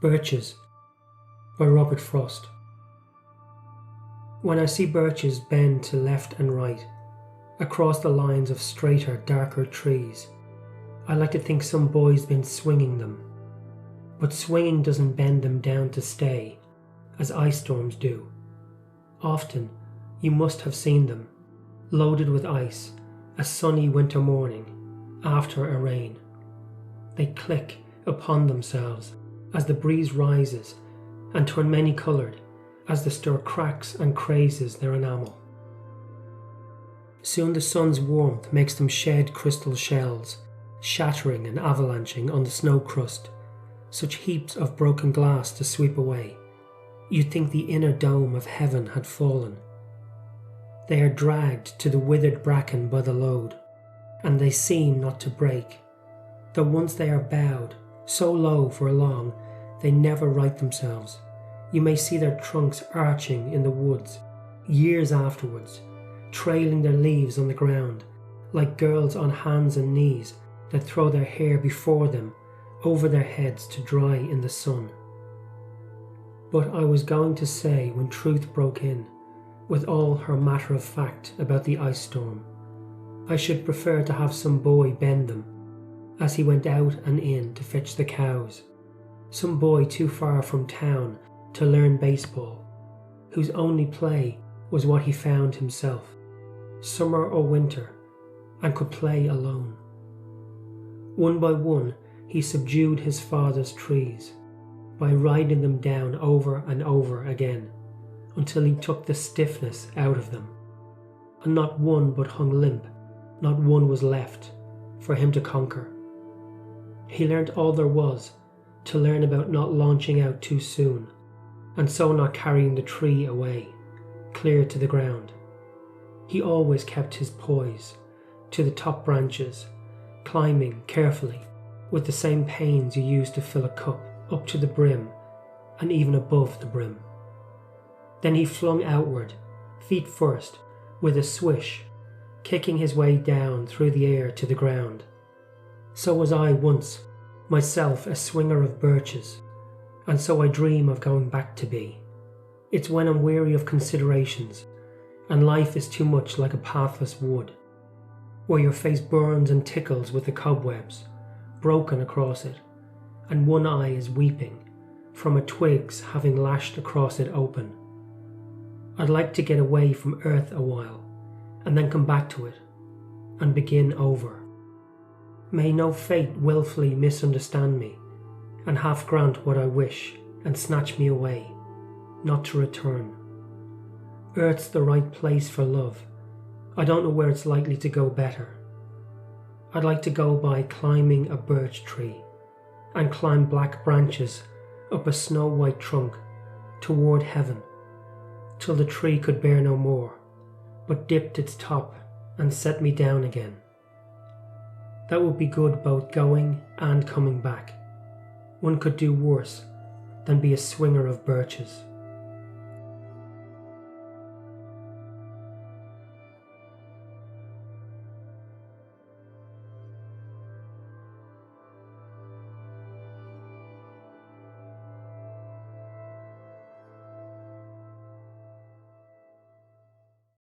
Birches by Robert Frost. When I see birches bend to left and right, across the lines of straighter, darker trees, I like to think some boy's been swinging them. But swinging doesn't bend them down to stay, as ice storms do. Often, you must have seen them, loaded with ice, a sunny winter morning, after a rain. They click upon themselves as the breeze rises and turn many-coloured as the stir cracks and crazes their enamel. Soon the sun's warmth makes them shed crystal shells, shattering and avalanching on the snow crust, such heaps of broken glass to sweep away. You'd think the inner dome of heaven had fallen. They are dragged to the withered bracken by the load, and they seem not to break, though once they are bowed so low for long they never right themselves. You may see their trunks arching in the woods years afterwards, trailing their leaves on the ground like girls on hands and knees that throw their hair before them over their heads to dry in the sun. But I was going to say, when truth broke in with all her matter of fact about the ice storm, I should prefer to have some boy bend them as he went out and in to fetch the cows, some boy too far from town to learn baseball, whose only play was what he found himself, summer or winter, and could play alone. One by one he subdued his father's trees by riding them down over and over again until he took the stiffness out of them, and not one but hung limp, not one was left for him to conquer. He learnt all there was to learn about not launching out too soon, and so not carrying the tree away, clear to the ground. He always kept his poise to the top branches, climbing carefully with the same pains you use to fill a cup, up to the brim and even above the brim. Then he flung outward, feet first, with a swish, kicking his way down through the air to the ground. So was I once, myself a swinger of birches, and so I dream of going back to be. It's when I'm weary of considerations, and life is too much like a pathless wood, where your face burns and tickles with the cobwebs, broken across it, and one eye is weeping from a twig's having lashed across it open. I'd like to get away from earth a while, and then come back to it, and begin over. May no fate wilfully misunderstand me, and half grant what I wish, and snatch me away, not to return. Earth's the right place for love. I don't know where it's likely to go better. I'd like to go by climbing a birch tree, and climb black branches up a snow-white trunk toward heaven, till the tree could bear no more, but dipped its top and set me down again. That would be good both going and coming back. One could do worse than be a swinger of birches.